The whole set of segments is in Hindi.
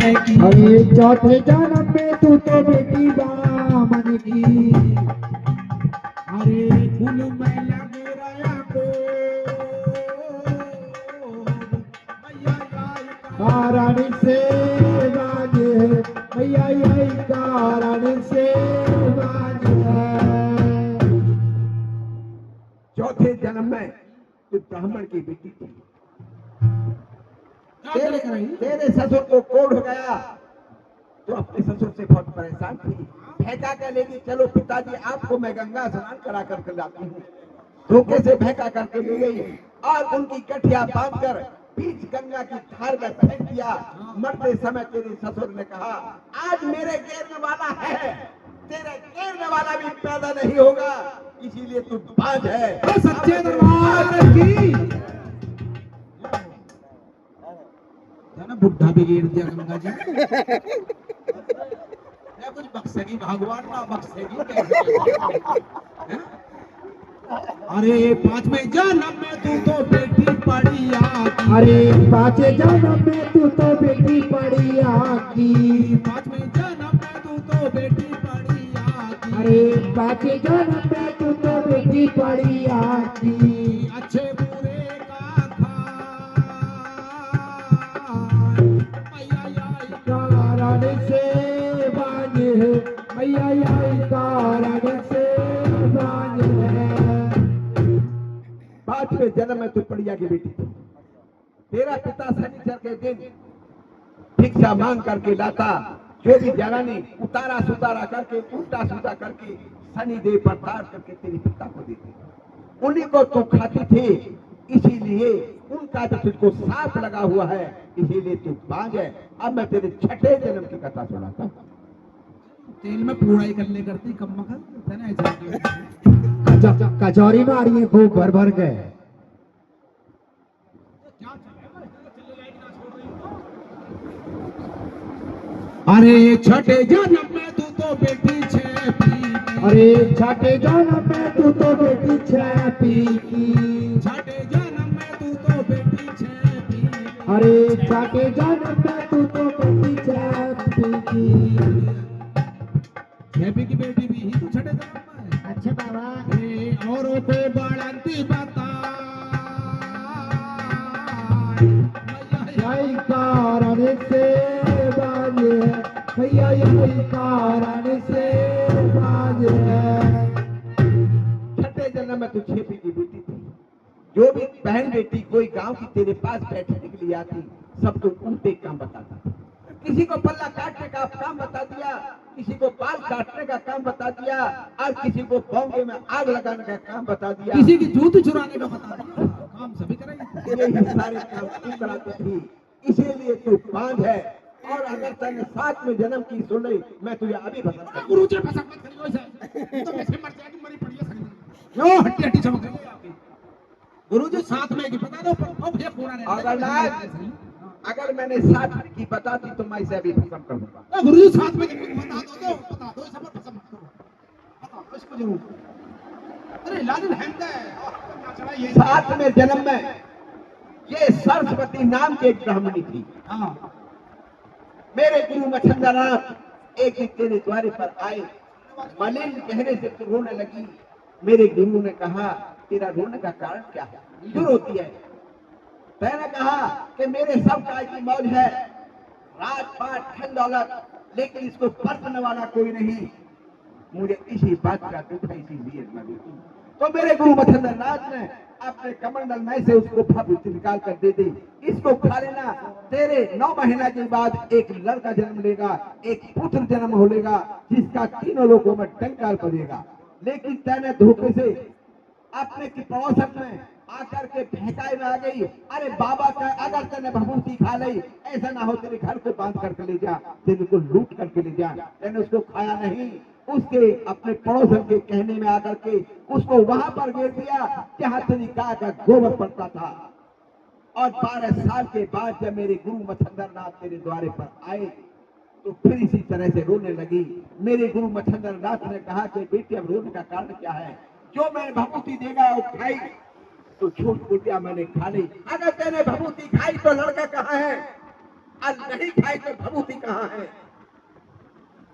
है की। अरे चौथे जन्म में तू तो बेटी बामन की। अरे फूल में लग रहा को मैया आई कारण से बाजे है मैया यही कारण से बाजे है। चौथे जन्म में तू ब्राह्मण की बेटी थी। तेरे ससुर को कोढ़ हो गया तो अपने ससुर से बहुत परेशान थी। भैंका कर लेगी, चलो पिताजी आपको मैं गंगा स्नान करा कर लाती हूँ। धोखे से भैंका करके ले गई और उनकी गठिया बांधकर बीच गंगा की धार में फेंक दिया। मरते समय तेरे ससुर ने कहा, आज मेरे घेरने वाला है, तेरे घेरने वाला भी पैदा नहीं होगा, इसीलिए तू बांझ है। सच्चे दरबार की ना बुढ़ा भी घेर दिया गंगा जी। कुछ बख्शेगी भगवान ना बख्शेगी कैसे? अरे पांचवें जन्म में तू तो बेटी पड़ी आकी। अरे पांचवें जन्म में तू तो बेटी पड़ी आकी। पांचवें जन्म में तू तो बेटी पड़ी आकी। अरे पांचवें जन्म में तू तो बेटी पड़ी आकी। अच्छे बुरे का खाए मैया आई कारण से बाजे है मैया यही कारण से बाजे है। पांचवें जन्म में तू पड़िया की बेटी थी। तेरा पिता शनिचर के दिन भिक्षा मांग करके लाता, जो भी जनानी उतारा सुतारा करके उल्टा सुता करके शनिदेव पर तार करके तेरे पिता को देती, उन्हीं को तू खाती थी। इसीलिए उनका जो तुझको साथ लगा हुआ है, इसीलिए तू बांझ है। अब मैं तेरे छठे जन्म की कथा सुनाता हूँ। तेल में पूराई करने करती कम मखन है ना ऐसा। कचौरी मारी है खूब भर भर के। अरे छठे जन्म में तू तो बेटी छे पी। अरे छठे जन्म में तू तो बेटी छह पी की। छठे जन्म में तू तो बेटी छे पी। अरे छठे जन्म में तू तो बेटी छह पी की। छे पी की बेटी भी ही तो छठे जन्म में है। अच्छा बाबा। अरे औरों को बढ़ंती बता यही कारण से बाजे है भैया यही कारण से बाजे है। छठे जन्म में तू छेपी की बेटी थी। जो भी बहन बेटी कोई गांव की तेरे पास बैठने के लिए आती, सबको उल्टे काम बताता था। किसी को पल्ला काटने का काम बता दिया, किसी को बाल काटने का काम बता दिया, और किसी को बोंगे में आग लगाने का काम बता दिया। किसी की जूती चुराने का बता दिया, काम सभी करेंगे। यही सारे काम तू कराती थी, इसीलिए तू बांझ है। और अगर तूने 7वें जन्म की सुन ली, मैं तुझे अभी बता दूं। गुरु जी फसक मत करियो इसे, तो वैसे मर जाएगी, मरी पड़ी है सही। यो हट्टी हट्टी चमक रही है आपकी। गुरु जी 7 में की बता दो, अब ये पूरा नहीं। अगर मैंने 7 की बता दी तो मैं इसे अभी खत्म कर दूंगा। गुरु जी 7 में की बता दो, सब खत्म मत करो, बता दो इसको जरूर। अरे लालिन हैंड है 7वें जन्म में ये सरस्वती नाम की एक ब्राह्मणी थी। हाँ। मेरे गुरु मच्छंदरनाथ एक दिन तेरे द्वारे पर आए, मलिन चेहरे से तू रोने लगी। मेरे गुरु ने कहा, तेरा रोने का कारण क्या है, क्यों रोती है? मैंने कहा कि मेरे सब काय की मौज है, राजपाट धन दौलत, लेकिन इसको बरतने वाला कोई नहीं। मुझे इसी बात का दुख है, इसीलिए मैं रोती हूँ। तो मेरे गुरु मच्छंदरनाथ ने अपने कमंडल में से उसको फल निकाल कर दे दी, इसको खा लेना। तेरे 9 महीना के बाद एक लड़का जन्म लेगा, एक पुत्र जन्म हो लेगा, जिसका तीनों लोगों में टंकार पड़ेगा। लेकिन तेने धोखे से अपने की पड़ोसन में आकर के भहकाई में आ गई। अरे बाबा का अगर तेने भभूति खा ली, ऐसा ना हो तेरे घर को बांध करके ले जा, तेरे को लूट करके ले जा। तेने उसको खाया नहीं, उसके अपने पड़ोसन के कहने में आकर के उसको वहां पर गिर दिया जहां तेरी गाय का गोबर पड़ता था। और 12 साल के बाद जब मेरे गुरु मच्छंदरनाथ तेरे द्वारे पर आए तो फिर इसी तरह से रोने लगी। मेरे गुरु मच्छंदरनाथ ने कहा कि बेटी अब रोने का कारण क्या है? जो मैंने भभूति देगा वो खाई तो झूठ बोल दिया मैंने खा ली। अगर तेने भभूति खाई तो लड़का कहाँ है? और नहीं खाई तो भभूति कहाँ है?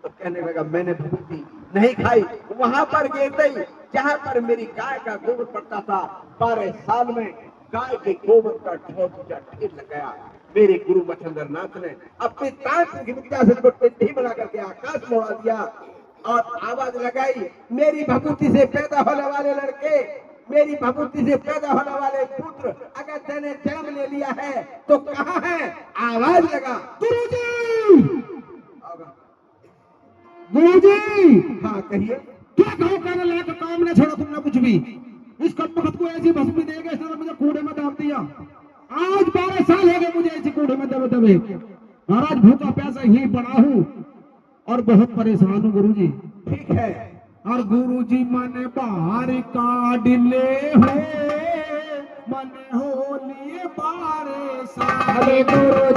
तो कहने लगा मैंने भभूति नहीं खाई, वहां पर गिर गई जहां पर मेरी गाय का गोबर पड़ता था। 12 साल में गाय के गोबर का ढेर लग गया। मेरे गुरु मच्छिंद्र नाथ ने अपनी तांत्रिक की विद्या से उसको टिड्डी बना करके आकाश में उड़ा दिया और आवाज लगाई, मेरी भभूति से पैदा होने वाले लड़के, मेरी भभूति से पैदा होने वाले पुत्र, अगर तेने जन्म ले लिया है तो कहाँ है? आवाज लगा, गुरुजी, गुरुजी, हाँ कहिए। क्या कहो, कहने लगा काम न छोड़ा तुमने कुछ भी। इस कपकत को ऐसी भस्मी देगा, इसने मुझे कूड़े में दाब दिया। आज 12 साल हो गए मुझे ऐसी कूड़े में दबे दबे, और आज भूखा प्यासा ही पड़ा हूँ और बहुत परेशान हूँ गुरुजी। ठीक है, और गुरुजी मन बाहर काट ले हो, मन हो लिए बारे सारे अरे गुरुजी